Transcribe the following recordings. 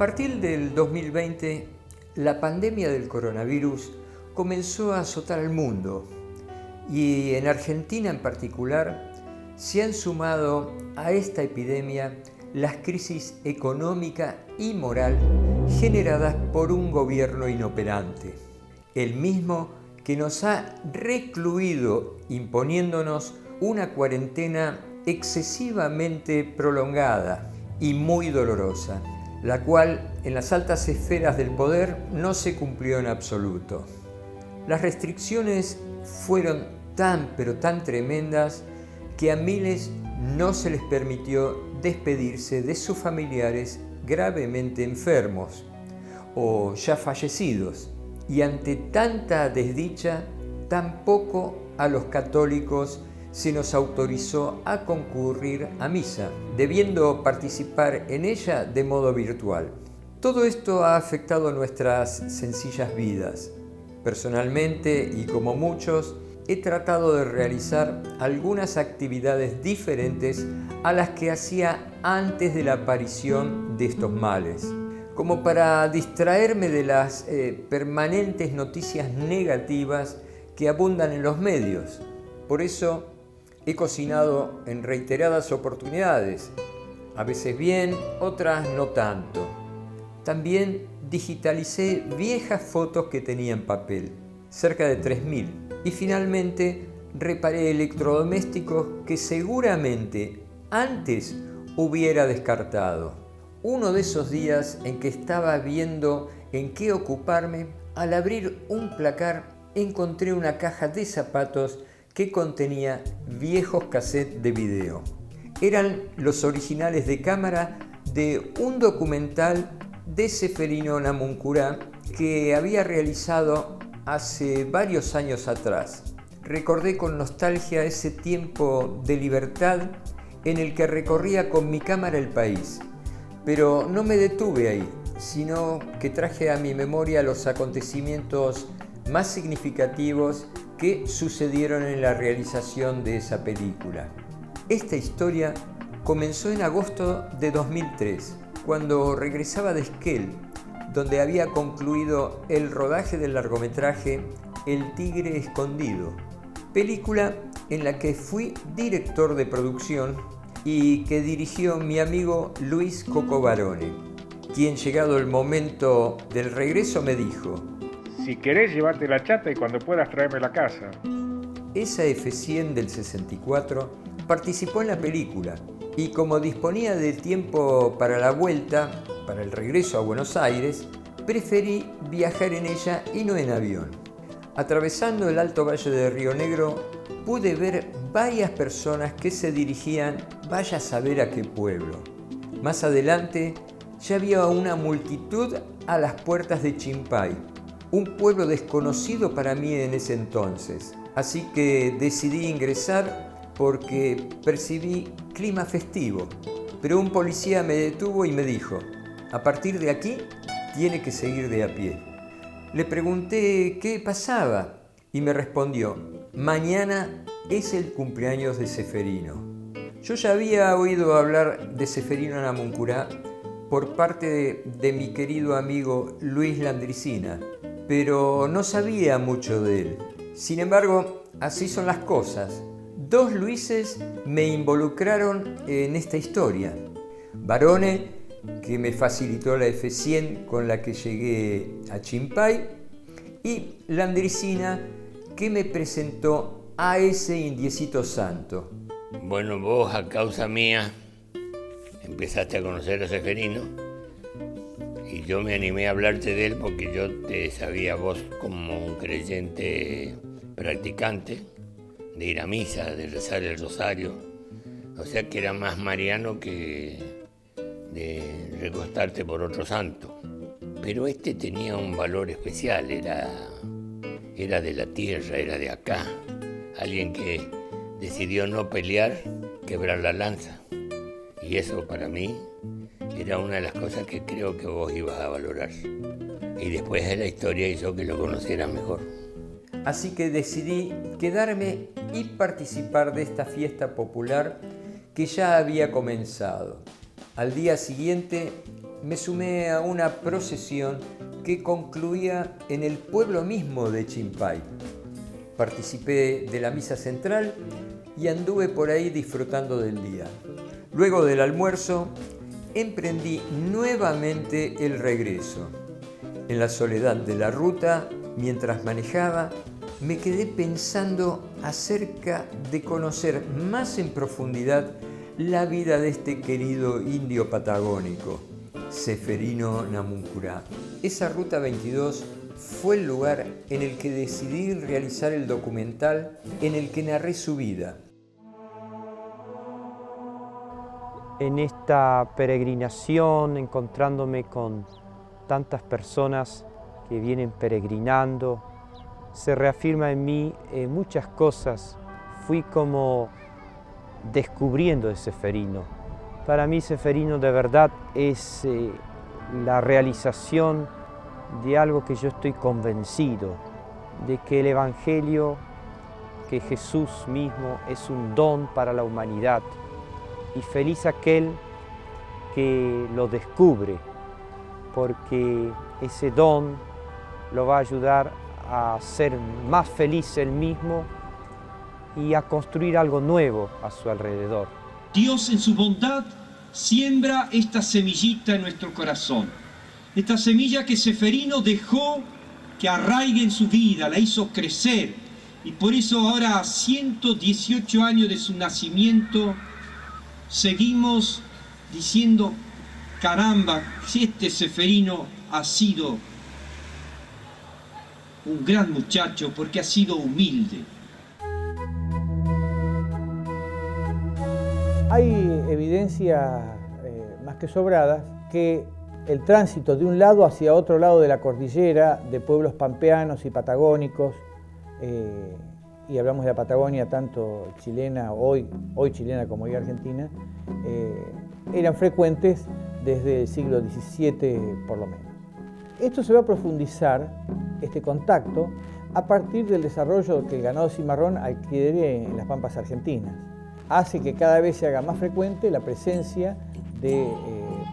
partir del 2020, la pandemia del coronavirus comenzó a azotar al mundo y en Argentina en particular se han sumado a esta epidemia las crisis económica y moral generadas por un gobierno inoperante, el mismo que nos ha recluido imponiéndonos una cuarentena excesivamente prolongada y muy dolorosa, la cual en las altas esferas del poder no se cumplió en absoluto. Las restricciones fueron tan tremendas que a miles no se les permitió despedirse de sus familiares gravemente enfermos o ya fallecidos. Y ante tanta desdicha, tampoco a los católicos se nos autorizó a concurrir a misa, debiendo participar en ella de modo virtual. Todo esto ha afectado nuestras sencillas vidas. Personalmente, y como muchos, he tratado de realizar algunas actividades diferentes a las que hacía antes de la aparición de estos males, como para distraerme de las permanentes noticias negativas que abundan en los medios. Por eso he cocinado en reiteradas oportunidades, a veces bien, otras no tanto. También digitalicé viejas fotos que tenía en papel, cerca de 3.000, y finalmente reparé electrodomésticos que seguramente antes hubiera descartado. Uno de esos días en que estaba viendo en qué ocuparme, al abrir un placar encontré una caja de zapatos que contenía viejos cassettes de video. Eran los originales de cámara de un documental de Ceferino Namuncurá que había realizado hace varios años atrás. Recordé con nostalgia ese tiempo de libertad en el que recorría con mi cámara el país. Pero no me detuve ahí, sino que traje a mi memoria los acontecimientos más significativos que sucedieron en la realización de esa película. Esta historia comenzó en agosto de 2003, cuando regresaba de Esquel, donde había concluido el rodaje del largometraje El Tigre Escondido, película en la que fui director de producción y que dirigió mi amigo Luis Coco Barone, quien llegado el momento del regreso me dijo: si querés, llevarte la chata y cuando puedas traerme a casa. Esa F100 del 64 participó en la película y como disponía de tiempo para la vuelta, para el regreso a Buenos Aires, preferí viajar en ella y no en avión. Atravesando el Alto Valle de Río Negro, pude ver varias personas que se dirigían vaya a saber a qué pueblo. Más adelante ya había una multitud a las puertas de Chimpay, un pueblo desconocido para mí en ese entonces. Así que decidí ingresar porque percibí clima festivo. Pero un policía me detuvo y me dijo: a partir de aquí tiene que seguir de a pie. Le pregunté qué pasaba y me respondió: mañana es el cumpleaños de Ceferino. Yo ya había oído hablar de Ceferino Namuncurá por parte de mi querido amigo Luis Landricina, pero no sabía mucho de él. Sin embargo, así son las cosas. Dos Luises me involucraron en esta historia. Barone, que me facilitó la F100 con la que llegué a Chimpay, y Landricina, que me presentó a ese indiecito santo. Bueno, vos a causa mía empezaste a conocer a Ceferino y yo me animé a hablarte de él porque yo te sabía vos como un creyente practicante, de ir a misa, de rezar el rosario, o sea que era más mariano que de recostarte por otro santo. Pero este tenía un valor especial, era de la tierra, era de acá, alguien que decidió no pelear, quebrar la lanza, y eso para mí era una de las cosas que creo que vos ibas a valorar. Y después de la historia hizo que lo conocieras mejor. Así que decidí quedarme y participar de esta fiesta popular que ya había comenzado. Al día siguiente me sumé a una procesión que concluía en el pueblo mismo de Chimpay. Participé de la misa central y anduve por ahí disfrutando del día. Luego del almuerzo, emprendí nuevamente el regreso. En la soledad de la ruta, mientras manejaba, me quedé pensando acerca de conocer más en profundidad la vida de este querido indio patagónico, Ceferino Namuncurá. Esa Ruta 22 fue el lugar en el que decidí realizar el documental en el que narré su vida. En esta peregrinación, encontrándome con tantas personas que vienen peregrinando, se reafirma en mí muchas cosas. Fui como descubriendo ese Ceferino. Para mí Ceferino de verdad es la realización de algo que yo estoy convencido, de que el Evangelio, que Jesús mismo es un don para la humanidad, y feliz aquel que lo descubre, porque ese don lo va a ayudar a ser más feliz él mismo y a construir algo nuevo a su alrededor. Dios en su bondad siembra esta semillita en nuestro corazón, esta semilla que Ceferino dejó que arraigue en su vida, la hizo crecer, y por eso ahora, a 118 años de su nacimiento, seguimos diciendo, caramba, si este Ceferino ha sido un gran muchacho porque ha sido humilde. Hay evidencias más que sobradas que el tránsito de un lado hacia otro lado de la cordillera, de pueblos pampeanos y patagónicos, y hablamos de la Patagonia tanto chilena, hoy chilena como hoy argentina, eran frecuentes desde el siglo XVII por lo menos. Esto se va a profundizar, este contacto, a partir del desarrollo que el ganado cimarrón adquiere en las pampas argentinas. Hace que cada vez se haga más frecuente la presencia de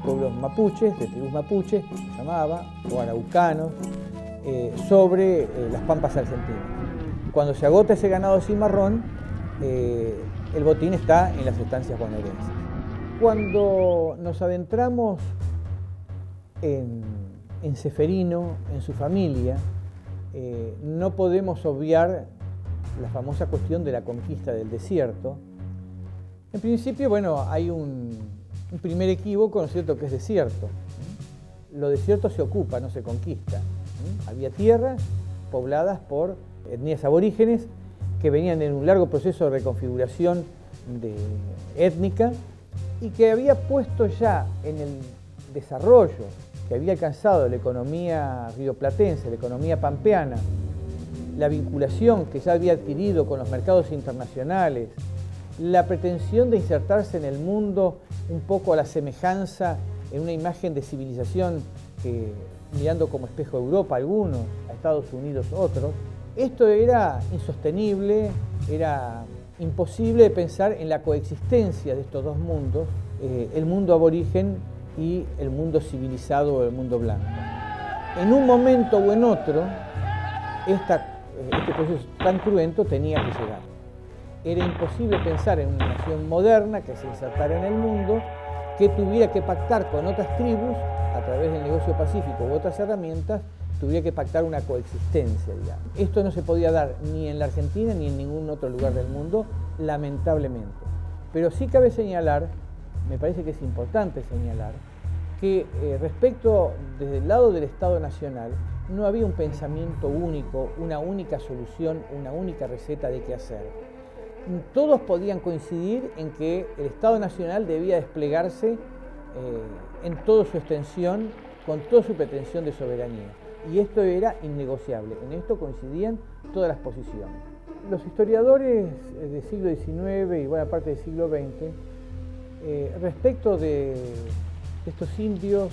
pueblos mapuches, de tribus mapuches, que se llamaba, o araucanos, sobre las pampas argentinas. Cuando se agota ese ganado cimarrón, el botín está en las estancias bonaerenses. Cuando nos adentramos en Ceferino, en su familia, no podemos obviar la famosa cuestión de la conquista del desierto. En principio, bueno, hay un primer equívoco, ¿no es cierto?, que es desierto. Lo desierto se ocupa, no se conquista. Había tierras pobladas por etnias aborígenes que venían en un largo proceso de reconfiguración étnica y que había puesto ya en el desarrollo que había alcanzado la economía rioplatense, la economía pampeana, la vinculación que ya había adquirido con los mercados internacionales, la pretensión de insertarse en el mundo un poco a la semejanza en una imagen de civilización que, mirando como espejo a Europa algunos, a Estados Unidos otros, esto era insostenible, era imposible de pensar en la coexistencia de estos dos mundos, el mundo aborigen y el mundo civilizado o el mundo blanco. En un momento o en otro, este proceso tan cruento tenía que llegar. Era imposible pensar en una nación moderna que se insertara en el mundo, que tuviera que pactar con otras tribus a través del negocio pacífico u otras herramientas, tuviera que pactar una coexistencia, digamos. Esto no se podía dar ni en la Argentina ni en ningún otro lugar del mundo, lamentablemente. Pero sí cabe señalar, me parece que es importante señalar, que respecto desde el lado del Estado Nacional, no había un pensamiento único, una única solución, una única receta de qué hacer. Todos podían coincidir en que el Estado Nacional debía desplegarse en toda su extensión, con toda su pretensión de soberanía. Y esto era innegociable, en esto coincidían todas las posiciones. Los historiadores del siglo XIX y buena parte del siglo XX, respecto de estos indios,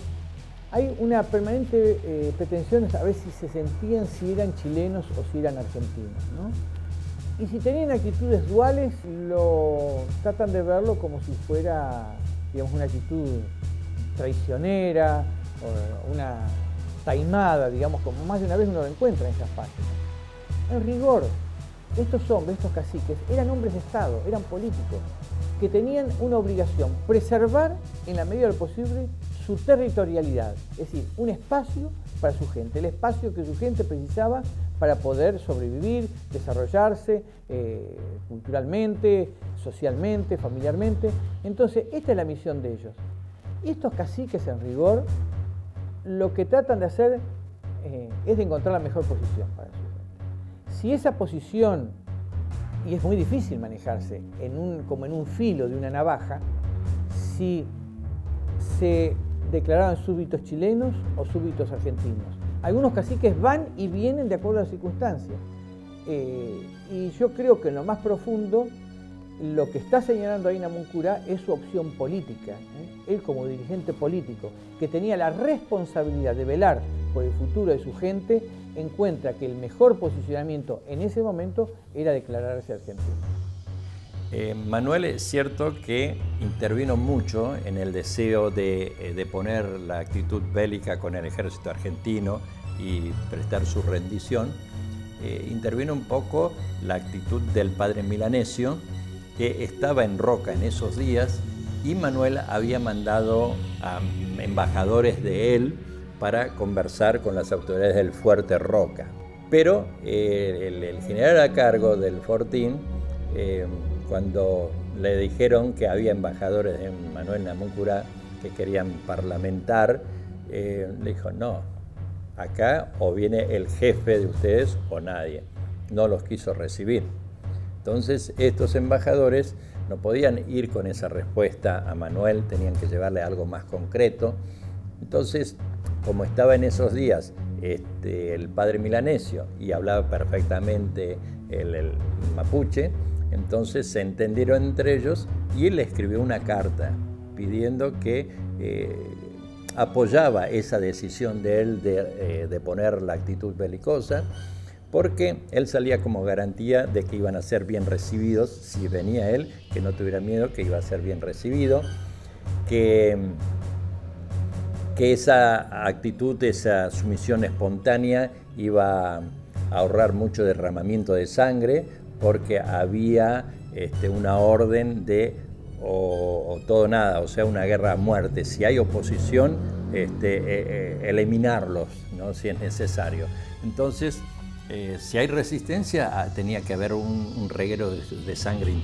hay una permanente pretensión de saber si se sentían, si eran chilenos o si eran argentinos, ¿no? Y si tenían actitudes duales, tratan de verlo como si fuera, digamos, una actitud traicionera, o una taimada, digamos, como más de una vez uno lo encuentra en esas páginas. En rigor, estos hombres, estos caciques, eran hombres de Estado, eran políticos, que tenían una obligación, preservar en la medida de lo posible su territorialidad, es decir, un espacio para su gente, el espacio que su gente precisaba para poder sobrevivir, desarrollarse culturalmente, socialmente, familiarmente. Entonces, esta es la misión de ellos. Y estos caciques, en rigor, lo que tratan de hacer es de encontrar la mejor posición para su gente. Si esa posición, y es muy difícil manejarse como en un filo de una navaja, si se declaraban súbditos chilenos o súbditos argentinos. Algunos caciques van y vienen de acuerdo a las circunstancias. Y yo creo que en lo más profundo, lo que está señalando ahí Namuncurá es su opción política. Él como dirigente político, que tenía la responsabilidad de velar por el futuro de su gente, encuentra que el mejor posicionamiento en ese momento era declararse argentino. Manuel es cierto que intervino mucho en el deseo de poner la actitud bélica con el ejército argentino y prestar su rendición. Intervino un poco la actitud del padre Milanesio, que estaba en Roca en esos días, y Manuel había mandado a embajadores de él para conversar con las autoridades del fuerte Roca. Pero el general a cargo del fortín, cuando le dijeron que había embajadores de Manuel Namuncurá que querían parlamentar, le dijo, no, acá o viene el jefe de ustedes o nadie. No los quiso recibir. Entonces estos embajadores no podían ir con esa respuesta a Manuel, tenían que llevarle algo más concreto. Entonces, como estaba en esos días el padre Milanesio y hablaba perfectamente el mapuche, entonces se entendieron entre ellos y él le escribió una carta pidiendo que apoyaba esa decisión de él de poner la actitud belicosa, porque él salía como garantía de que iban a ser bien recibidos, si venía él, que no tuviera miedo, que iba a ser bien recibido, que esa actitud, esa sumisión espontánea iba a ahorrar mucho derramamiento de sangre, porque había una orden de o todo o nada, o sea, una guerra a muerte. Si hay oposición, eliminarlos, ¿no? Si es necesario. Entonces, si hay resistencia, tenía que haber un reguero de sangre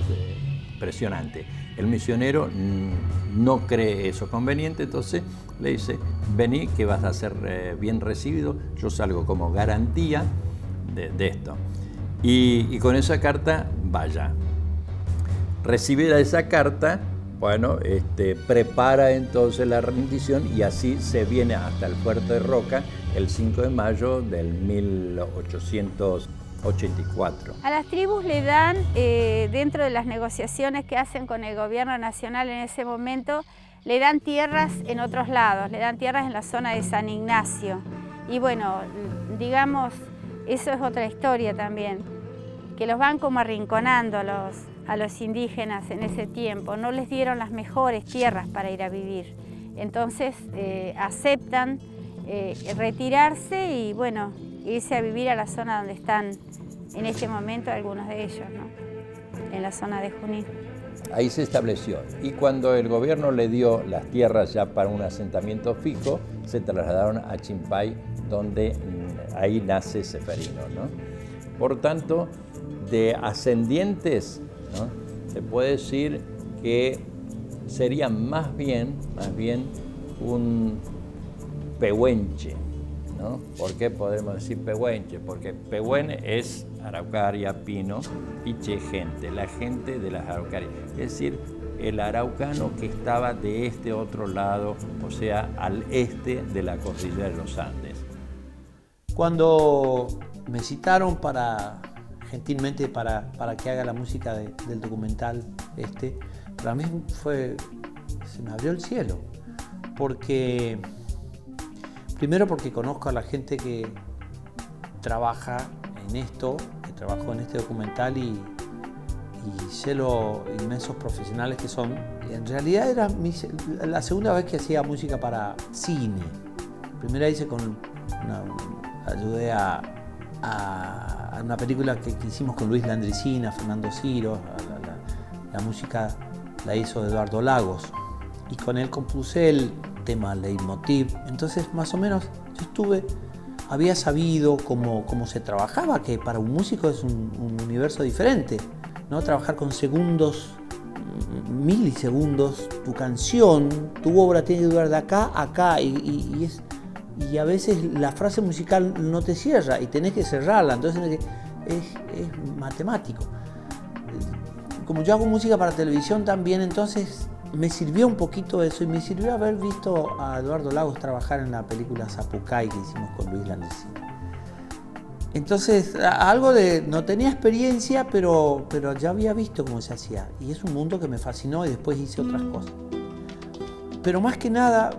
impresionante. El misionero no cree eso conveniente, entonces le dice, vení que vas a ser bien recibido, yo salgo como garantía de esto. Y con esa carta, vaya. Recibida esa carta, bueno, prepara entonces la rendición y así se viene hasta el fuerte de Roca el 5 de mayo del 1884. A las tribus le dan, dentro de las negociaciones que hacen con el gobierno nacional en ese momento, le dan tierras en otros lados, le dan tierras en la zona de San Ignacio. Y bueno, digamos, eso es otra historia también, que los van como arrinconando a los indígenas en ese tiempo, no les dieron las mejores tierras para ir a vivir. Entonces aceptan retirarse y bueno, irse a vivir a la zona donde están en este momento algunos de ellos, ¿no? En la zona de Junín. Ahí se estableció, y cuando el gobierno le dio las tierras ya para un asentamiento fijo, se trasladaron a Chimpay, donde ahí nace Ceferino, ¿no? Por tanto, de ascendientes, ¿no? Se puede decir que sería más bien un pehuenche, ¿no? ¿Por qué podemos decir pehuenche? Porque pehuen es araucaria, pino, y che, gente, la gente de las araucarias. Es decir, el araucano que estaba de este otro lado, o sea, al este de la cordillera de los Andes. Cuando me citaron gentilmente para que haga la música del documental para mí se me abrió el cielo, primero porque conozco a la gente que trabaja en esto, que trabajó en este documental y cello inmensos profesionales que son. Y en realidad era la segunda vez que hacía música para cine. La primera hice ayudé a una película que hicimos con Luis Landricina, Fernando Ciro. La música la hizo Eduardo Lagos y con él compuse el tema Leitmotiv. Entonces, más o menos, había sabido cómo se trabajaba, que para un músico es un universo diferente, ¿no? Trabajar con segundos, milisegundos, tu canción, tu obra tiene que durar de acá a acá y a veces la frase musical no te cierra y tenés que cerrarla, entonces es matemático. Como yo hago música para televisión también, entonces me sirvió un poquito eso y me sirvió haber visto a Eduardo Lagos trabajar en la película Zapucay que hicimos con Luis Landricina. Entonces, no tenía experiencia, pero ya había visto cómo se hacía y es un mundo que me fascinó y después hice otras cosas. Pero más que nada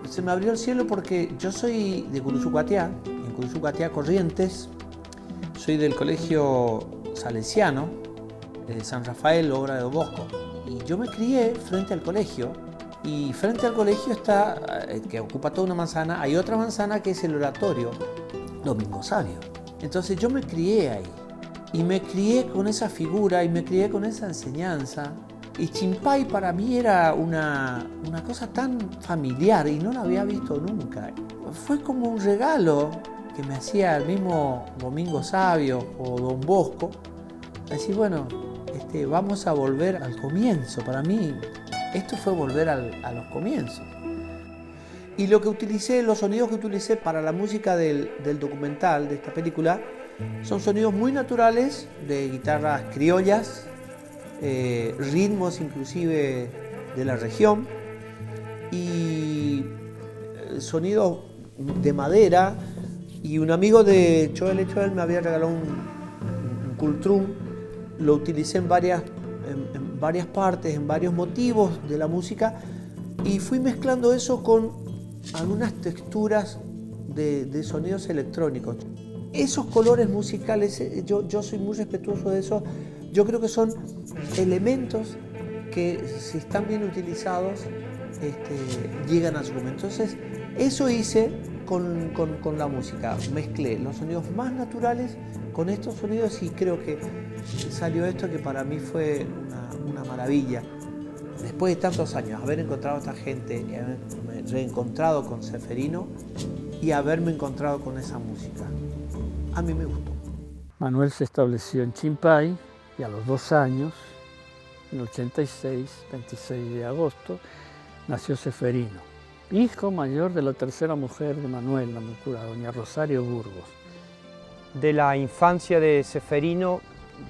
se me abrió el cielo porque yo soy de Curuzucuatiá, en Curuzucuatiá, Corrientes. Soy del colegio salesiano de San Rafael, obra de Don Bosco. Y yo me crié frente al colegio. Y frente al colegio está, que ocupa toda una manzana, hay otra manzana que es el oratorio Domingo Sabio. Entonces yo me crié ahí. Y me crié con esa figura y me crié con esa enseñanza. Y Chimpay para mí era una cosa tan familiar y no la había visto nunca. Fue como un regalo que me hacía el mismo Domingo Sabio o Don Bosco, decir, bueno, vamos a volver al comienzo. Para mí, esto fue volver a los comienzos. Y los sonidos que utilicé para la música del documental, de esta película, son sonidos muy naturales, de guitarras criollas, ritmos inclusive de la región, y sonidos de madera. Y un amigo de Choel me había regalado un cultrún, lo utilicé en varias partes, en varios motivos de la música y fui mezclando eso con algunas texturas de sonidos electrónicos. Esos colores musicales, yo soy muy respetuoso de eso, yo creo que son elementos que si están bien utilizados llegan a su momento. Entonces eso hice con la música, mezclé los sonidos más naturales con estos sonidos y creo que salió esto que para mí fue una maravilla. Después de tantos años, haber encontrado a esta gente, haberme reencontrado con Ceferino y haberme encontrado con esa música, a mí me gustó. Manuel se estableció en Chimpay y a los 2 años, en el 86, 26 de agosto, nació Ceferino, hijo mayor de la tercera mujer de Manuel, la cura, doña Rosario Burgos. De la infancia de Ceferino,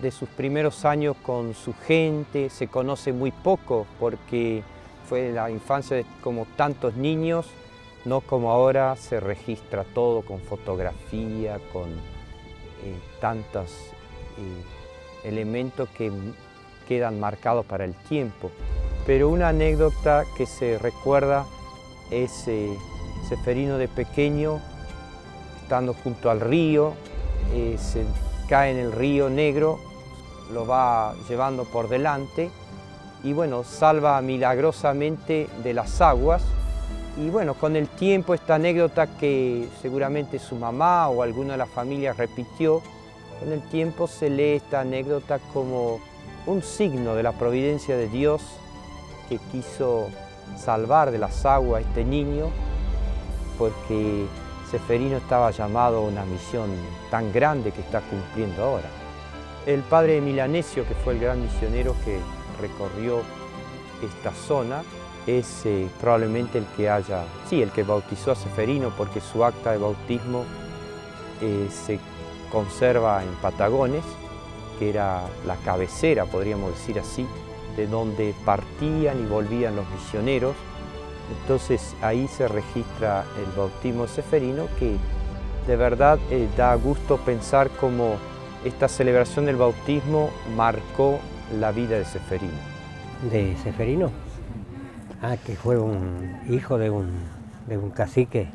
de sus primeros años con su gente, se conoce muy poco porque fue la infancia de como tantos niños, no como ahora se registra todo con fotografía, con tantos elementos que quedan marcados para el tiempo. Pero una anécdota que se recuerda es Ceferino de pequeño, estando junto al río, se cae en el río Negro, lo va llevando por delante y bueno, salva milagrosamente de las aguas. Y bueno, con el tiempo esta anécdota que seguramente su mamá o alguna de la familia repitió, con el tiempo se lee esta anécdota como un signo de la providencia de Dios que quiso salvar de las aguas a este niño porque Ceferino estaba llamado a una misión tan grande que está cumpliendo ahora. El padre Milanesio, que fue el gran misionero que recorrió esta zona, es probablemente el que bautizó a Ceferino, porque su acta de bautismo se conserva en Patagones, que era la cabecera, podríamos decir así, de donde partían y volvían los misioneros. Entonces ahí se registra el bautismo de Ceferino, que de verdad da gusto pensar cómo esta celebración del bautismo marcó la vida de Ceferino. ¿De Ceferino? Que fue un hijo de un cacique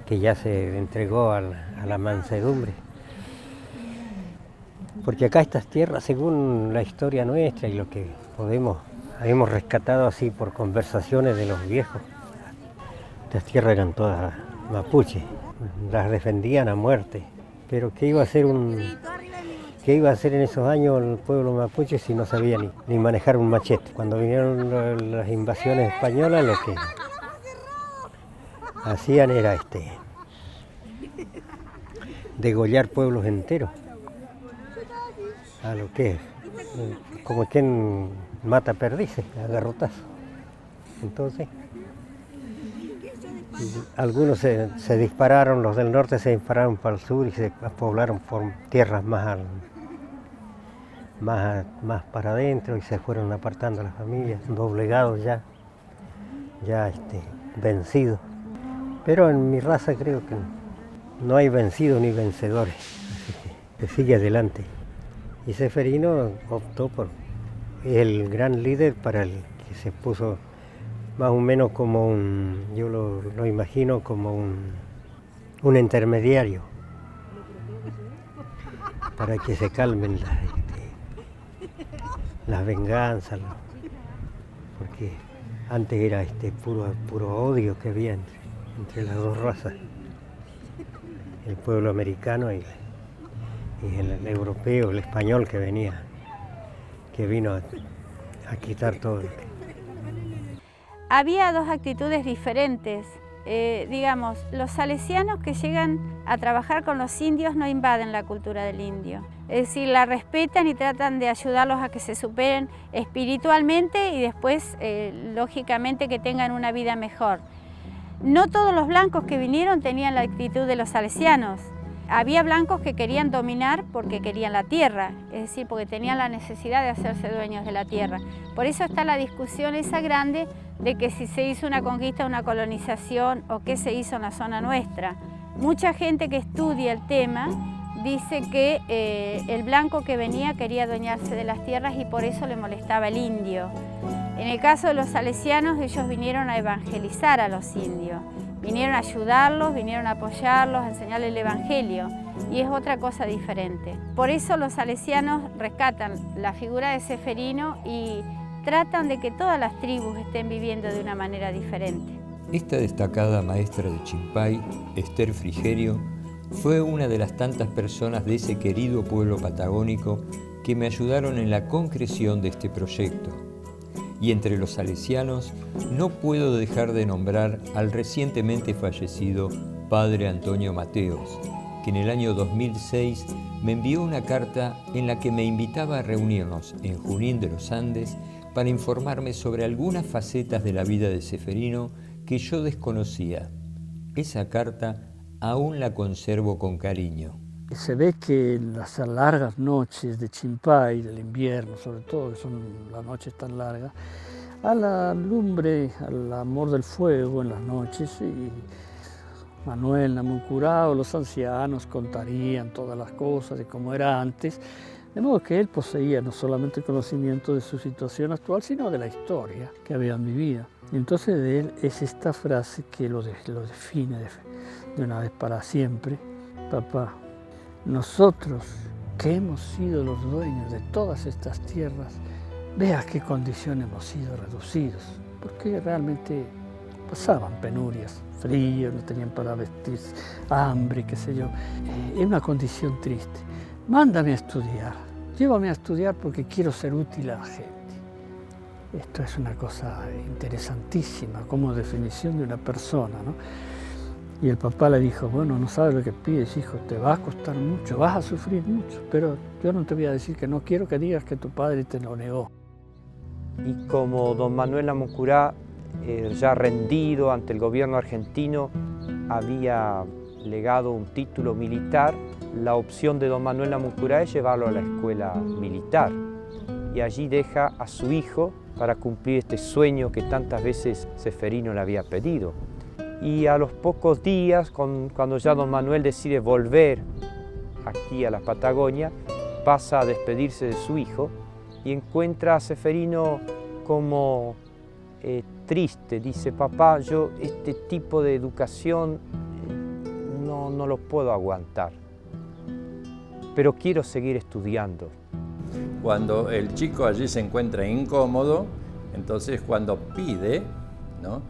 que ya se entregó a la mansedumbre. Porque acá estas tierras, según la historia nuestra y lo que hemos rescatado así por conversaciones de los viejos, estas tierras eran todas mapuches, las defendían a muerte. Pero ¿qué iba a hacer en esos años el pueblo mapuche si no sabía ni manejar un machete? Cuando vinieron las invasiones españolas, lo que hacían era degollar pueblos enteros. A lo que es, como quien mata perdices, a garrotazo. Entonces, algunos se dispararon, los del norte se dispararon para el sur y se poblaron por tierras más para adentro y se fueron apartando las familias, doblegados ya vencidos. Pero en mi raza creo que no hay vencidos ni vencedores, así que se sigue adelante. Y Ceferino optó por el gran líder para el que se puso más o menos como yo lo imagino como un intermediario para que se calmen las venganzas, porque antes era puro odio que había entre las dos razas, el pueblo americano y el europeo, el español que vino a quitar todo. Había dos actitudes diferentes. Digamos, los salesianos que llegan a trabajar con los indios no invaden la cultura del indio. Es decir, la respetan y tratan de ayudarlos a que se superen espiritualmente y después, lógicamente, que tengan una vida mejor. No todos los blancos que vinieron tenían la actitud de los salesianos. Había blancos que querían dominar porque querían la tierra, es decir, porque tenían la necesidad de hacerse dueños de la tierra. Por eso está la discusión esa grande de que si se hizo una conquista, una colonización o qué se hizo en la zona nuestra. Mucha gente que estudia el tema dice que el blanco que venía quería adueñarse de las tierras y por eso le molestaba el indio. En el caso de los salesianos, ellos vinieron a evangelizar a los indios. Vinieron a ayudarlos, vinieron a apoyarlos, a enseñarles el evangelio y es otra cosa diferente. Por eso los salesianos rescatan la figura de Ceferino y tratan de que todas las tribus estén viviendo de una manera diferente. Esta destacada maestra de Chimpay, Esther Frigerio, fue una de las tantas personas de ese querido pueblo patagónico que me ayudaron en la concreción de este proyecto. Y entre los salesianos no puedo dejar de nombrar al recientemente fallecido padre Antonio Mateos, que en el año 2006 me envió una carta en la que me invitaba a reunirnos en Junín de los Andes para informarme sobre algunas facetas de la vida de Ceferino que yo desconocía. Esa carta aún la conservo con cariño. Se ve que en las largas noches de Chimpay, del invierno sobre todo, que son las noches tan largas, a la lumbre, al amor del fuego en las noches, y Manuel Namuncurá o los ancianos contarían todas las cosas de cómo era antes, de modo que él poseía no solamente conocimiento de su situación actual, sino de la historia que habían vivido. Y entonces de él es esta frase que lo define de una vez para siempre: papá, nosotros que hemos sido los dueños de todas estas tierras, vea qué condición hemos sido reducidos, porque realmente pasaban penurias, frío, no tenían para vestirse, hambre, qué sé yo. Es una condición triste. Mándame a estudiar, llévame a estudiar porque quiero ser útil a la gente. Esto es una cosa interesantísima como definición de una persona, ¿no? Y el papá le dijo, bueno, no sabes lo que pides, hijo, te va a costar mucho, vas a sufrir mucho, pero yo no te voy a decir que no, quiero que digas que tu padre te lo negó. Y como don Manuel Namuncurá, ya rendido ante el gobierno argentino, había legado un título militar, la opción de don Manuel Namuncurá es llevarlo a la escuela militar. Y allí deja a su hijo para cumplir este sueño que tantas veces Ceferino le había pedido. Y a los pocos días, cuando ya don Manuel decide volver aquí a la Patagonia, pasa a despedirse de su hijo y encuentra a Ceferino como triste. Dice, papá, yo este tipo de educación no lo puedo aguantar. pero quiero seguir estudiando. Cuando el chico allí se encuentra incómodo, entonces cuando pide, ¿no?,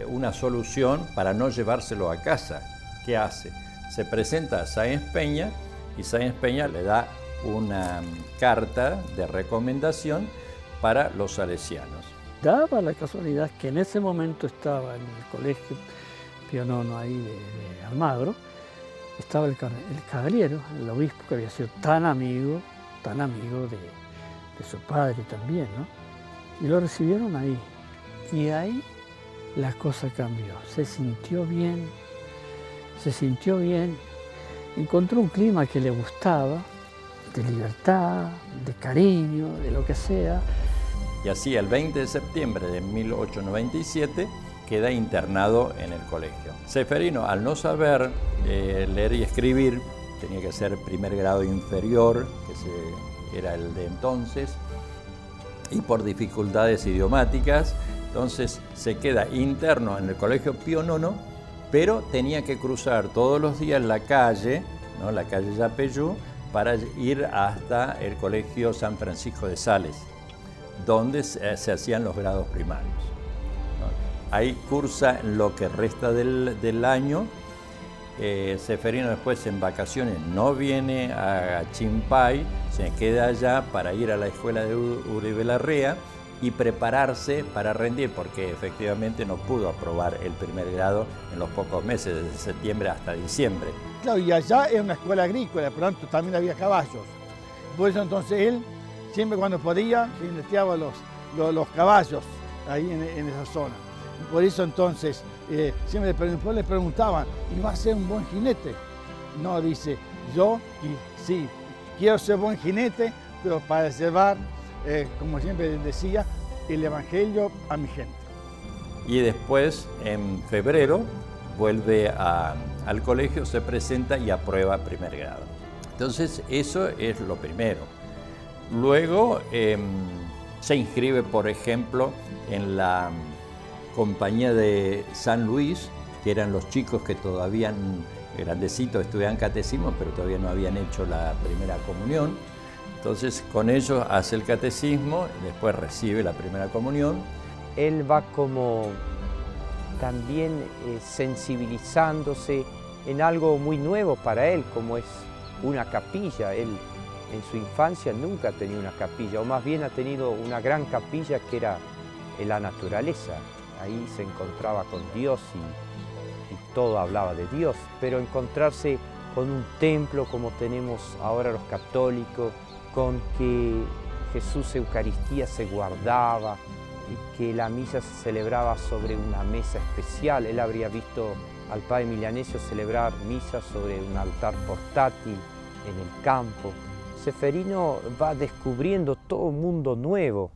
una solución para no llevárselo a casa, ¿qué hace? Se presenta a Sáenz Peña y Sáenz Peña le da una carta de recomendación para los salesianos. Daba la casualidad que en ese momento estaba en el colegio Pío IX ahí de Almagro, estaba el Cavaliero, el obispo que había sido tan amigo de su padre también, ¿no? Y lo recibieron ahí. Y ahí la cosa cambió, se sintió bien, encontró un clima que le gustaba, de libertad, de cariño, de lo que sea. Y así el 20 de septiembre de 1897 queda internado en el colegio. Seferino, al no saber leer y escribir, tenía que ser primer grado inferior, que era el de entonces, y por dificultades idiomáticas, entonces se queda interno en el colegio Pío IX, pero tenía que cruzar todos los días la calle, ¿no?, la calle Yapeyú, para ir hasta el colegio San Francisco de Sales, donde se hacían los grados primarios. Ahí cursa lo que resta del año. Seferino después en vacaciones no viene a Chimpay, se queda allá para ir a la escuela de Uribe Larrea y prepararse para rendir, porque efectivamente no pudo aprobar el primer grado en los pocos meses, desde septiembre hasta diciembre. Claro, y allá era una escuela agrícola, por lo tanto también había caballos. Por eso entonces él, siempre cuando podía, jineteaba los caballos ahí en esa zona. Por eso entonces siempre le preguntaban, ¿y va a ser un buen jinete? No, dice, yo sí, quiero ser buen jinete, pero para llevar, como siempre decía, el Evangelio a mi gente. Y después, en febrero, vuelve al colegio, se presenta y aprueba primer grado. Entonces, eso es lo primero. Luego, se inscribe, por ejemplo, en la compañía de San Luis, que eran los chicos que todavía, grandecitos, estudiaban catecismo, pero todavía no habían hecho la primera comunión. Entonces, con ellos hace el catecismo, después recibe la primera comunión. Él va como también sensibilizándose en algo muy nuevo para él, como es una capilla. Él en su infancia nunca ha tenido una capilla, o más bien ha tenido una gran capilla que era en la naturaleza. Ahí se encontraba con Dios y todo hablaba de Dios, pero encontrarse con un templo como tenemos ahora los católicos, con que Jesús Eucaristía se guardaba y que la misa se celebraba sobre una mesa especial. Él habría visto al padre Milanesio celebrar misa sobre un altar portátil en el campo. Seferino va descubriendo todo un mundo nuevo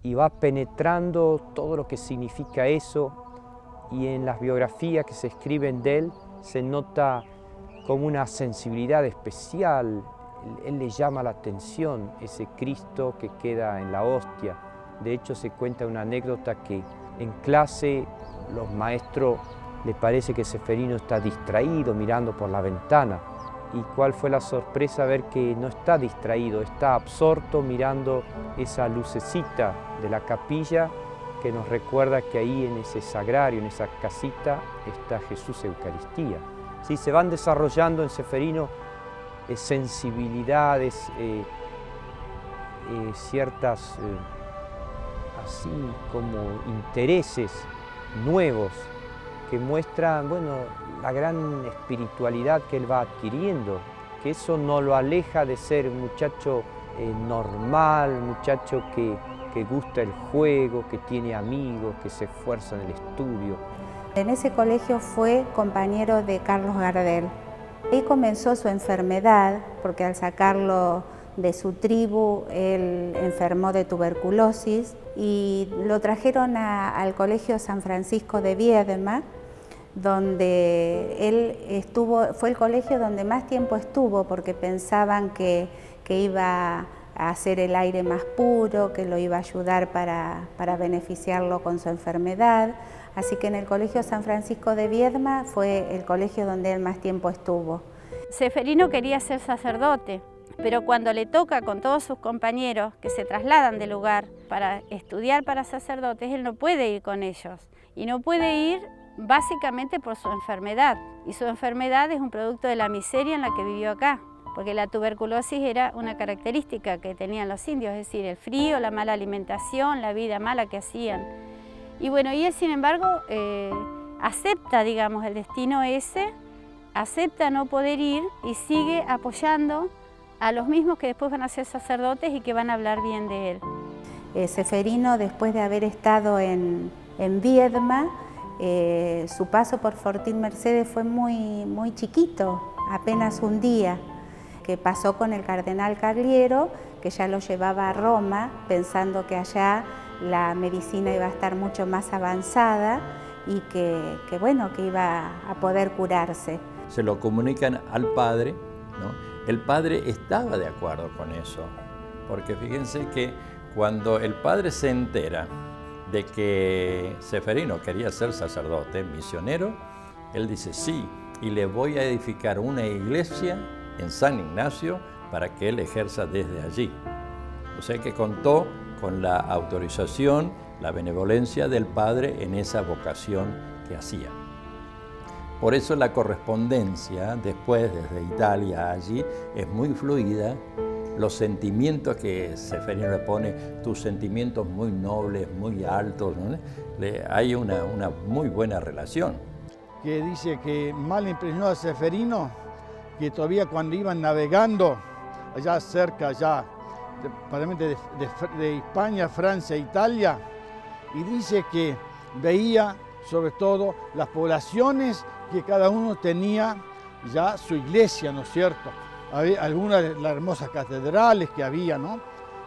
y va penetrando todo lo que significa eso, y en las biografías que se escriben de él se nota como una sensibilidad especial. Él le llama la atención ese Cristo que queda en la hostia. De hecho, se cuenta una anécdota que en clase los maestros le parece que Seferino está distraído mirando por la ventana. ¿Y cuál fue la sorpresa? Ver que no está distraído, está absorto mirando esa lucecita de la capilla que nos recuerda que ahí en ese sagrario, en esa casita, está Jesús Eucaristía. Sí, se van desarrollando en Seferino sensibilidades, ciertas así como intereses nuevos que muestran, bueno, la gran espiritualidad que él va adquiriendo, que eso no lo aleja de ser un muchacho normal, un muchacho que gusta el juego, que tiene amigos, que se esfuerza en el estudio. En ese colegio fue compañero de Carlos Gardel. Ahí comenzó su enfermedad, porque al sacarlo de su tribu, él enfermó de tuberculosis y lo trajeron al colegio San Francisco de Viedma, donde él fue el colegio donde más tiempo estuvo, porque pensaban que iba a hacer el aire más puro, que lo iba a ayudar para beneficiarlo con su enfermedad. Así que en el colegio San Francisco de Viedma fue el colegio donde él más tiempo estuvo. Seferino quería ser sacerdote, pero cuando le toca con todos sus compañeros que se trasladan del lugar para estudiar para sacerdotes, él no puede ir con ellos. Y no puede ir básicamente por su enfermedad. Y su enfermedad es un producto de la miseria en la que vivió acá, porque la tuberculosis era una característica que tenían los indios, es decir, el frío, la mala alimentación, la vida mala que hacían. Y bueno, y él sin embargo acepta, digamos, el destino ese, acepta no poder ir y sigue apoyando a los mismos que después van a ser sacerdotes y que van a hablar bien de él. Seferino, después de haber estado en Viedma, su paso por Fortín Mercedes fue muy chiquito, apenas un día, que pasó con el cardenal Cagliero, que ya lo llevaba a Roma, pensando que allá la medicina iba a estar mucho más avanzada y que iba a poder curarse. Se lo comunican al padre, ¿no? El padre estaba de acuerdo con eso, porque fíjense que cuando el padre se entera de que Seferino quería ser sacerdote, misionero, él dice sí, y le voy a edificar una iglesia en San Ignacio para que él ejerza desde allí. O sea que contó con la autorización, la benevolencia del padre en esa vocación que hacía. Por eso la correspondencia después desde Italia allí es muy fluida. Los sentimientos que Seferino le pone, tus sentimientos muy nobles, muy altos, ¿no? Hay una muy buena relación. Que dice que mal impresionó a Seferino, que todavía cuando iban navegando allá cerca, de España, Francia, Italia, y dice que veía sobre todo las poblaciones que cada uno tenía ya su iglesia, ¿no es cierto? Había algunas de las hermosas catedrales que había, ¿no?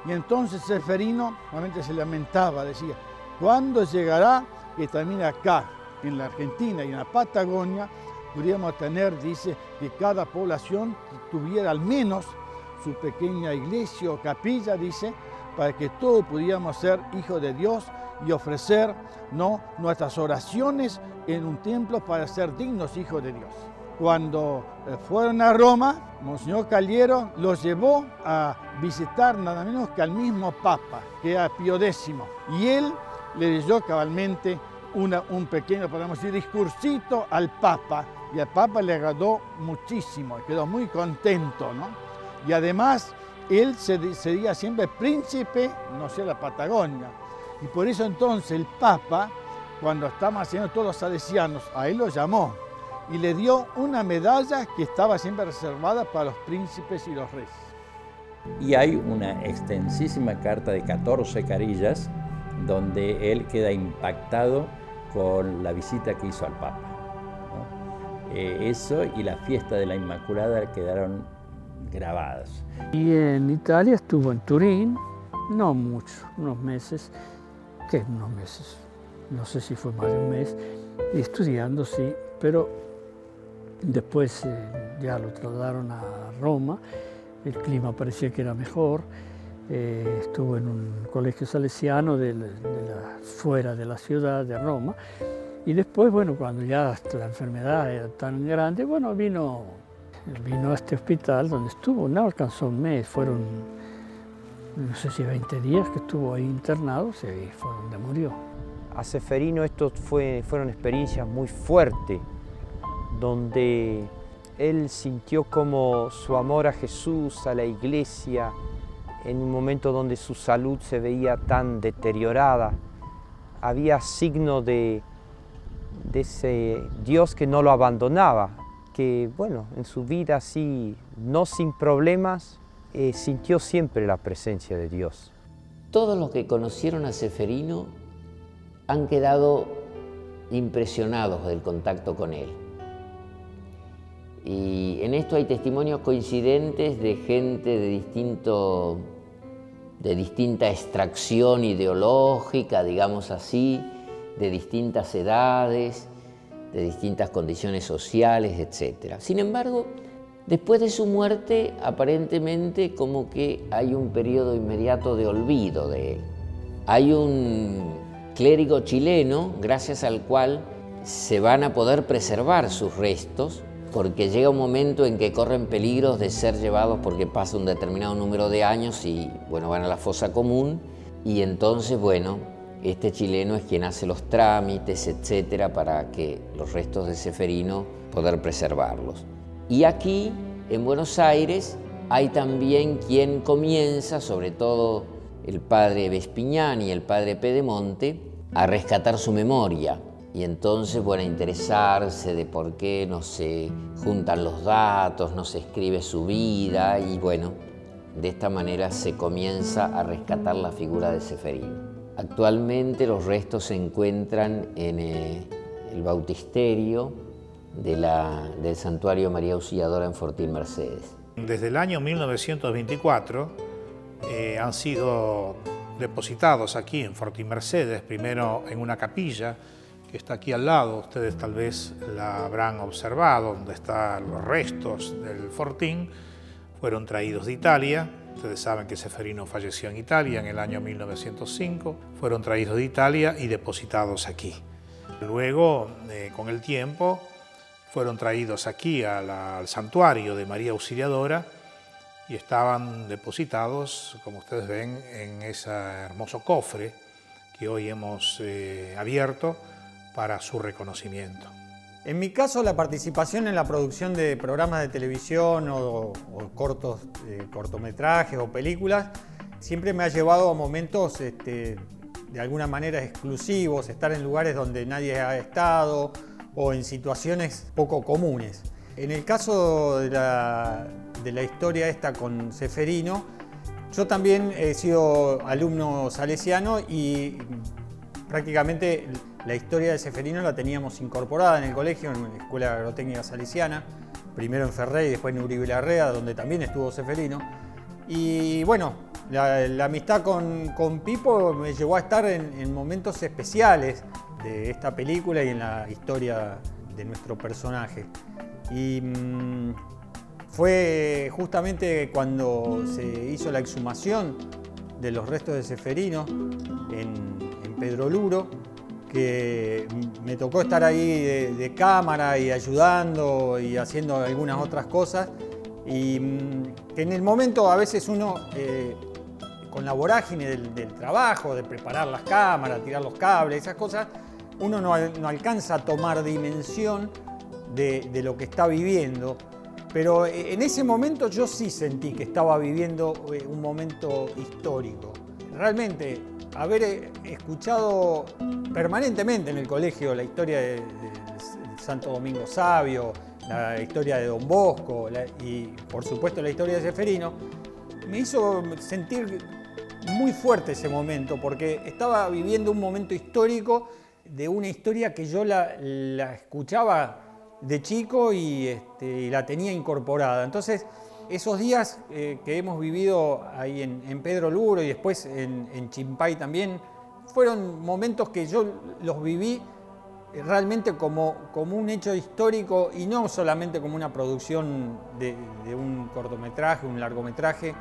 Y entonces Seferino realmente se lamentaba, decía, ¿cuándo llegará que también acá, en la Argentina y en la Patagonia, pudiéramos tener, dice, que cada población tuviera al menos su pequeña iglesia o capilla, dice, para que todos pudiéramos ser hijos de Dios y ofrecer, ¿no?, nuestras oraciones en un templo para ser dignos hijos de Dios. Cuando fueron a Roma, Monseñor Cagliero los llevó a visitar nada menos que al mismo Papa, que era Pío X, y él le leyó cabalmente un pequeño, podemos decir, discursito al Papa, y al Papa le agradó muchísimo, quedó muy contento, ¿no? Y además, él se decía siempre príncipe, no sé, la Patagonia, y por eso entonces el Papa, cuando estaban haciendo todos los salesianos, a él lo llamó y le dio una medalla que estaba siempre reservada para los príncipes y los reyes. Y hay una extensísima carta de 14 carillas donde él queda impactado con la visita que hizo al Papa, ¿no? Eso y la fiesta de la Inmaculada quedaron grabadas. Y en Italia estuvo en Turín, no mucho, unos meses, no sé si fue más de un mes, estudiando, sí, pero después ya lo trasladaron a Roma, el clima parecía que era mejor, estuvo en un colegio salesiano fuera de la ciudad de Roma, y después, bueno, cuando ya la enfermedad era tan grande, bueno, vino a este hospital donde estuvo, no alcanzó un mes, fueron, no sé si 20 días que estuvo ahí internado, y fue donde murió. A Seferino estos fueron experiencias muy fuertes, donde él sintió como su amor a Jesús, a la iglesia, en un momento donde su salud se veía tan deteriorada. Había signo de ese Dios que no lo abandonaba, que bueno, en su vida así, no sin problemas, sintió siempre la presencia de Dios. Todos los que conocieron a Seferino han quedado impresionados del contacto con él. Y en esto hay testimonios coincidentes de gente de distinta extracción ideológica, digamos así, de distintas edades, de distintas condiciones sociales, etc. Sin embargo, después de su muerte, aparentemente como que hay un periodo inmediato de olvido de él. Hay un clérigo chileno, gracias al cual se van a poder preservar sus restos, porque llega un momento en que corren peligros de ser llevados porque pasa un determinado número de años y bueno, van a la fosa común, y entonces bueno, este chileno es quien hace los trámites, etcétera, para que los restos de Ceferino poder preservarlos. Y aquí, en Buenos Aires, hay también quien comienza, sobre todo el padre Vespiñán y el padre Pedemonte, a rescatar su memoria. Y entonces, bueno, a interesarse de por qué no se juntan los datos, no se escribe su vida, y bueno, de esta manera se comienza a rescatar la figura de Ceferino. Actualmente los restos se encuentran en el bautisterio del Santuario María Auxiliadora en Fortín Mercedes. Desde el año 1924 han sido depositados aquí en Fortín Mercedes, primero en una capilla que está aquí al lado, ustedes tal vez la habrán observado, donde están los restos del Fortín, fueron traídos de Italia. Ustedes saben que Ceferino falleció en Italia en el año 1905, fueron traídos de Italia y depositados aquí. Luego, con el tiempo, fueron traídos aquí al santuario de María Auxiliadora y estaban depositados, como ustedes ven, en ese hermoso cofre que hoy hemos abierto para su reconocimiento. En mi caso, la participación en la producción de programas de televisión o cortometrajes o películas siempre me ha llevado a momentos de alguna manera exclusivos, estar en lugares donde nadie ha estado o en situaciones poco comunes. En el caso de la historia esta con Ceferino, yo también he sido alumno salesiano y prácticamente la historia de Ceferino la teníamos incorporada en el colegio, en la Escuela Agrotécnica Salesiana, primero en Ferrey y después en Uribe Larrea, donde también estuvo Ceferino. Y bueno, la amistad con Pipo me llevó a estar en momentos especiales de esta película y en la historia de nuestro personaje. Y fue justamente cuando se hizo la exhumación de los restos de Ceferino en Pedro Luro, que me tocó estar ahí de cámara y ayudando y haciendo algunas otras cosas, y que en el momento a veces uno con la vorágine del trabajo, de preparar las cámaras, tirar los cables, esas cosas, uno no alcanza a tomar dimensión de lo que está viviendo. Pero en ese momento yo sí sentí que estaba viviendo un momento histórico. Realmente, haber escuchado permanentemente en el colegio la historia de Santo Domingo Sabio, la historia de Don Bosco y por supuesto la historia de Ceferino, me hizo sentir muy fuerte ese momento, porque estaba viviendo un momento histórico de una historia que yo la escuchaba de chico y la tenía incorporada. Entonces, esos días que hemos vivido ahí en Pedro Luro y después en Chimpay también, fueron momentos que yo los viví realmente como un hecho histórico y no solamente como una producción de un cortometraje, un largometraje,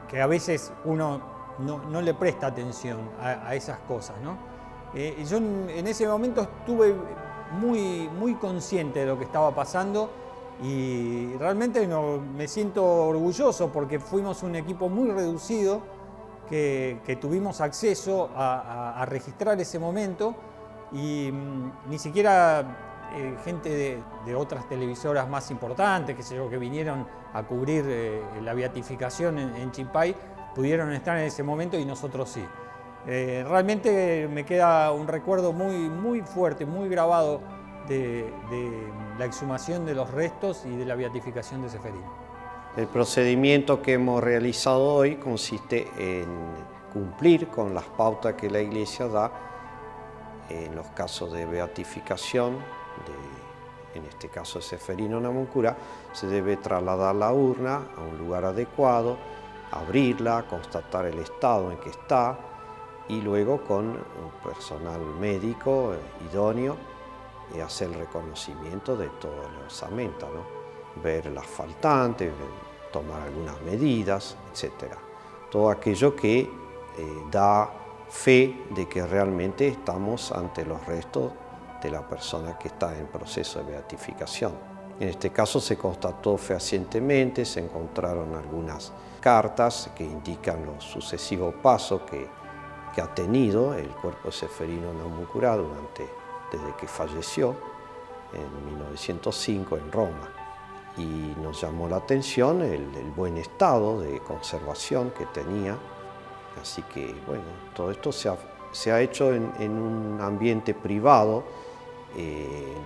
que a veces uno no le presta atención a esas cosas, ¿no? Yo en ese momento estuve muy consciente de lo que estaba pasando y realmente me siento orgulloso porque fuimos un equipo muy reducido que tuvimos acceso a registrar ese momento y ni siquiera gente de otras televisoras más importantes, que vinieron a cubrir la beatificación en Chimpay, pudieron estar en ese momento y nosotros sí. Realmente me queda un recuerdo muy fuerte, muy grabado de la exhumación de los restos y de la beatificación de Ceferino. El procedimiento que hemos realizado hoy consiste en cumplir con las pautas que la Iglesia da en los casos de beatificación, en este caso de Ceferino Namuncurá. Se debe trasladar la urna a un lugar adecuado, abrirla, constatar el estado en que está y luego con un personal médico idóneo hacer el reconocimiento de toda la osamenta, ¿no? Ver las faltantes, tomar algunas medidas, etc. Todo aquello que da fe de que realmente estamos ante los restos de la persona que está en proceso de beatificación. En este caso se constató fehacientemente, se encontraron algunas cartas que indican los sucesivos pasos que ha tenido el cuerpo de Ceferino Namuncurá desde que falleció en 1905 en Roma. Y nos llamó la atención el buen estado de conservación que tenía. Así que, bueno, todo esto se ha hecho en un ambiente privado,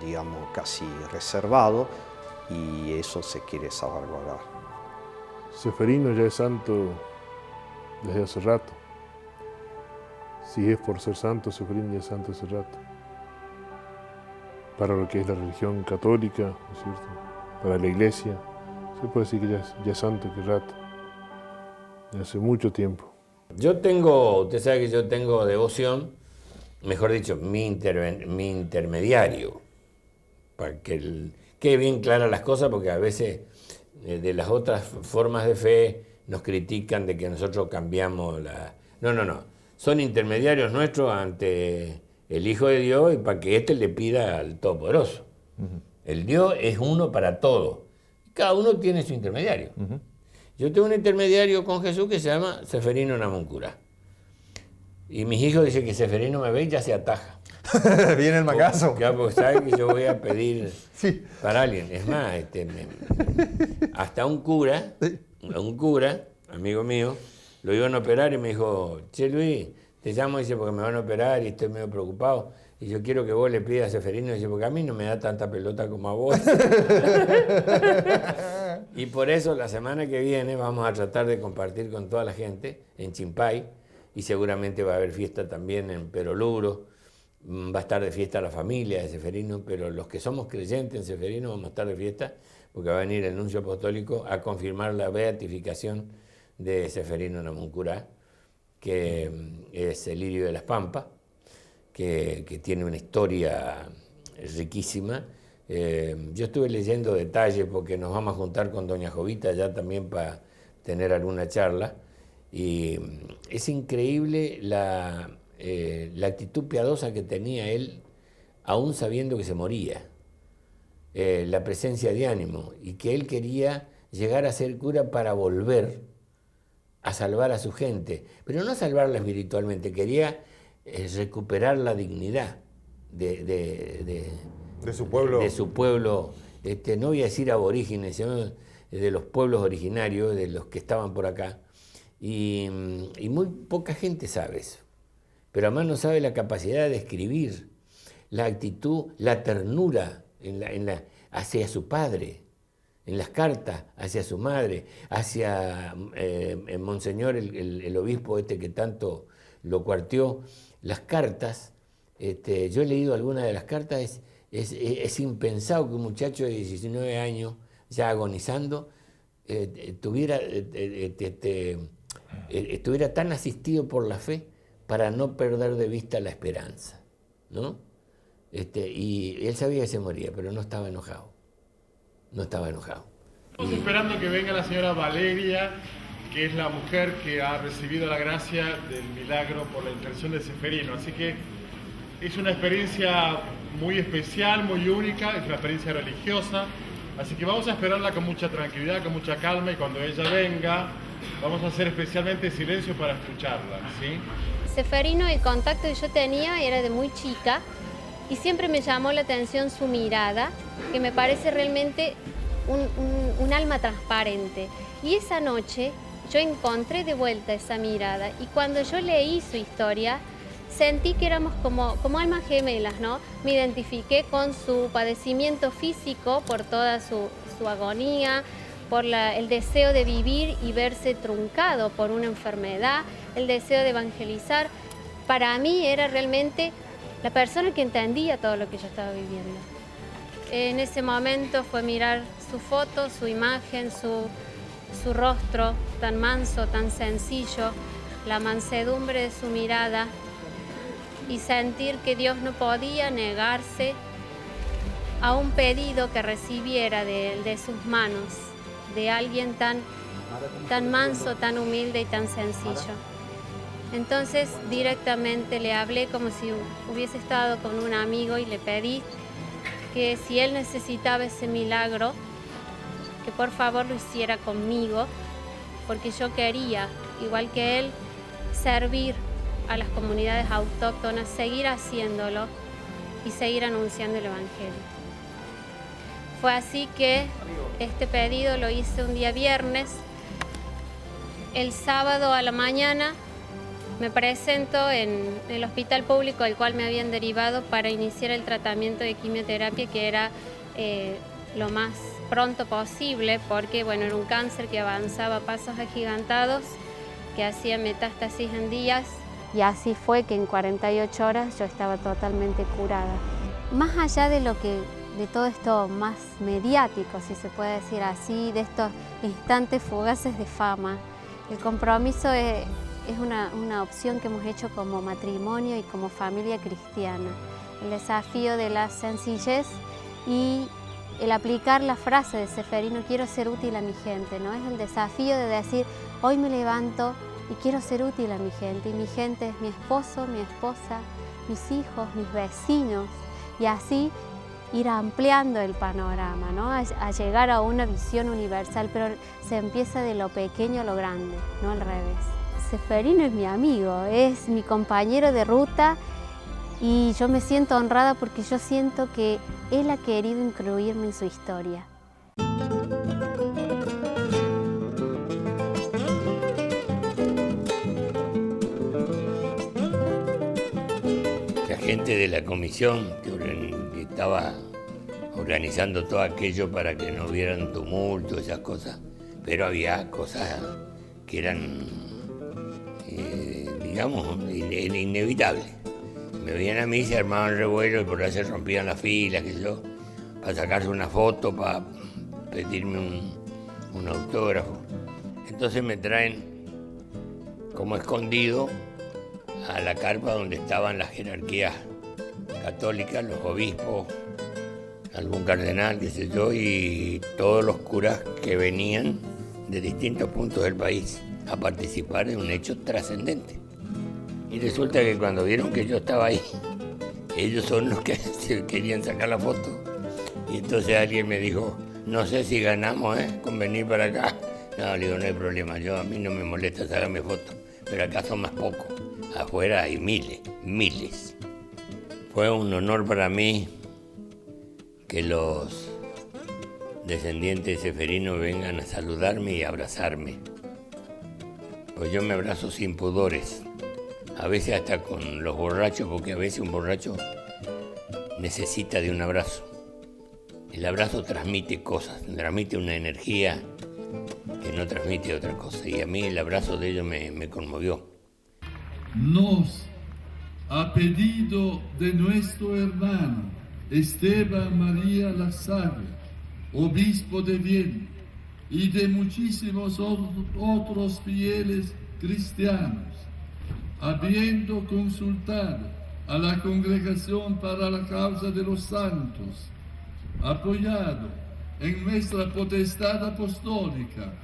digamos, casi reservado, y eso se quiere salvaguardar. Ceferino ya es santo desde hace rato. Si es por ser santo, Ceferino ya es santo hace rato. Para lo que es la religión católica, ¿no es cierto? Para la iglesia, se puede decir que ya es santo hace rato, de hace mucho tiempo. Usted sabe que yo tengo devoción, mejor dicho, mi intermediario, para que quede bien claras las cosas, porque a veces de las otras formas de fe nos critican de que nosotros cambiamos la... No, son intermediarios nuestros ante el Hijo de Dios y para que éste le pida al Todopoderoso. El Dios es uno para todos. Cada uno tiene su intermediario. Yo tengo un intermediario con Jesús que se llama Ceferino Namuncurá. Y mis hijos dicen que Ceferino me ve y ya se ataja. Viene el magazo. Porque sabe que yo voy a pedir para alguien. Es más, hasta un cura, amigo mío, lo iban a operar y me dijo, che Luis, te llamo, dice, porque me van a operar y estoy medio preocupado. Y yo quiero que vos le pidas a Ceferino, dice, porque a mí no me da tanta pelota como a vos. Y por eso la semana que viene vamos a tratar de compartir con toda la gente en Chimpay, y seguramente va a haber fiesta también en Peroluro, va a estar de fiesta la familia de Ceferino, pero los que somos creyentes en Ceferino vamos a estar de fiesta porque va a venir el nuncio apostólico a confirmar la beatificación de Ceferino Namuncurá, que es el lirio de las Pampas, que tiene una historia riquísima. Yo estuve leyendo detalles porque nos vamos a juntar con doña Jovita ya también para tener alguna charla, y es increíble la actitud piadosa que tenía él, aún sabiendo que se moría, la presencia de ánimo, y que él quería llegar a ser cura para volver a salvar a su gente, pero no salvarla espiritualmente, quería recuperar la dignidad de su pueblo. De su pueblo, no voy a decir aborígenes, sino de los pueblos originarios, de los que estaban por acá. Y muy poca gente sabe eso. Pero además no sabe la capacidad de escribir, la actitud, la ternura hacia su padre, en las cartas, hacia su madre, hacia Monseñor, el obispo que tanto lo cuarteó. Las cartas, yo he leído algunas de las cartas, es impensado que un muchacho de 19 años, ya agonizando, estuviera tan asistido por la fe para no perder de vista la esperanza, ¿no? Y él sabía que se moría, pero no estaba enojado. No estaba enojado. Estamos esperando que venga la señora Valeria, que es la mujer que ha recibido la gracia del milagro por la intercesión de Ceferino. Así que es una experiencia muy especial, muy única, es una experiencia religiosa. Así que vamos a esperarla con mucha tranquilidad, con mucha calma, y cuando ella venga, vamos a hacer especialmente silencio para escucharla, ¿sí? Ceferino, el contacto que yo tenía era de muy chica, y siempre me llamó la atención su mirada, que me parece realmente un alma transparente. Y esa noche yo encontré de vuelta esa mirada, y cuando yo leí su historia, sentí que éramos como almas gemelas, ¿no? Me identifiqué con su padecimiento físico por toda su agonía, por el deseo de vivir y verse truncado por una enfermedad, el deseo de evangelizar. Para mí era realmente la persona que entendía todo lo que yo estaba viviendo. En ese momento fue mirar su foto, su imagen, su rostro tan manso, tan sencillo, la mansedumbre de su mirada, y sentir que Dios no podía negarse a un pedido que recibiera de sus manos, de alguien tan manso, tan humilde y tan sencillo. Entonces directamente le hablé como si hubiese estado con un amigo y le pedí que si él necesitaba ese milagro, que por favor lo hiciera conmigo, porque yo quería, igual que él, servir a las comunidades autóctonas, seguir haciéndolo y seguir anunciando el Evangelio. Fue así que este pedido lo hice un día viernes. El sábado a la mañana me presento en el hospital público al cual me habían derivado para iniciar el tratamiento de quimioterapia, que era lo más pronto posible, porque bueno, era un cáncer que avanzaba a pasos agigantados, que hacía metástasis en días. Y así fue que en 48 horas yo estaba totalmente curada. Más allá de todo esto más mediático, si se puede decir así, de estos instantes fugaces de fama, el compromiso es una opción que hemos hecho como matrimonio y como familia cristiana. El desafío de la sencillez y el aplicar la frase de Ceferino, quiero ser útil a mi gente, ¿no? Es el desafío de decir, hoy me levanto y quiero ser útil a mi gente. Y mi gente es mi esposo, mi esposa, mis hijos, mis vecinos. Y así ir ampliando el panorama, ¿no? A llegar a una visión universal, pero se empieza de lo pequeño a lo grande, no al revés. Ceferino es mi amigo, es mi compañero de ruta y yo me siento honrada porque yo siento que él ha querido incluirme en su historia. La gente de la comisión que estaba organizando todo aquello para que no hubieran tumulto, esas cosas, pero había cosas que eran, digamos, inevitables. Me veían a mí, se armaban revuelos y por ahí se rompían las filas, qué sé yo, para sacarse una foto, para pedirme un autógrafo. Entonces me traen como escondido a la carpa donde estaban las jerarquías católicas, los obispos, algún cardenal, qué sé yo, y todos los curas que venían de distintos puntos del país a participar en un hecho trascendente. Y resulta que cuando vieron que yo estaba ahí, ellos son los que se querían sacar la foto. Y entonces alguien me dijo, no sé si ganamos con venir para acá. No, le digo, no hay problema, a mí no me molesta sacarme fotos, pero acá son más pocos. Afuera hay miles. Fue un honor para mí que los descendientes de Ceferino vengan a saludarme y abrazarme. Pues yo me abrazo sin pudores, a veces hasta con los borrachos, porque a veces un borracho necesita de un abrazo. El abrazo transmite cosas, transmite una energía que no transmite otra cosa, y a mí el abrazo de ellos me conmovió. Nos ha pedido de nuestro hermano Esteban María Lasalle, obispo de Viena, y de muchísimos otros fieles cristianos, habiendo consultado a la Congregación para la Causa de los Santos, apoyado en nuestra potestad apostólica,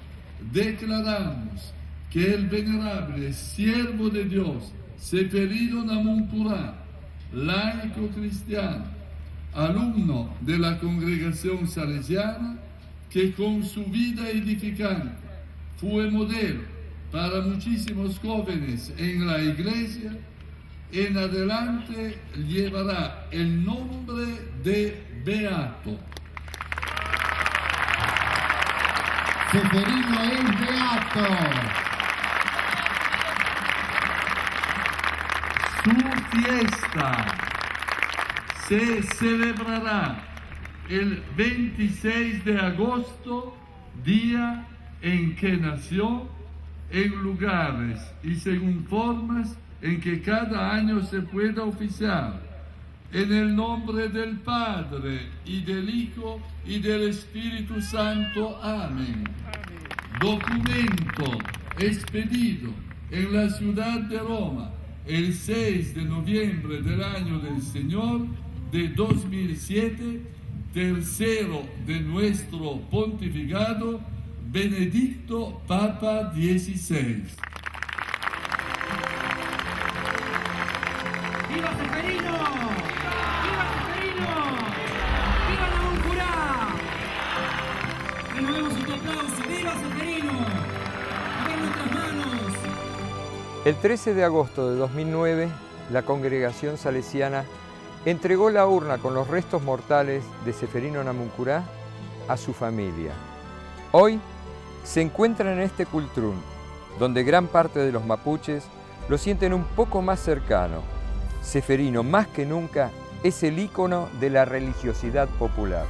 declaramos que el venerable siervo de Dios, Ceferino Namuncurá, laico cristiano, alumno de la Congregación Salesiana, que con su vida edificante fue modelo para muchísimos jóvenes en la Iglesia, en adelante llevará el nombre de Beato. Ceferino es beato. Su fiesta se celebrará el 26 de agosto, día en que nació, en lugares y según formas en que cada año se pueda oficiar. En el nombre del Padre, y del Hijo, y del Espíritu Santo. Amén. Documento expedido en la ciudad de Roma el 6 de noviembre del año del Señor de 2007, tercero de nuestro pontificado, Benedicto Papa XVI. ¡Viva Ceferino! ¡Viva Ceferino! aplauso. ¡Viva Seferino! A ver nuestras manos. El 13 de agosto de 2009, la congregación salesiana entregó la urna con los restos mortales de Seferino Namuncurá a su familia. Hoy se encuentran en este cultrún, donde gran parte de los mapuches lo sienten un poco más cercano. Seferino, más que nunca, es el ícono de la religiosidad popular.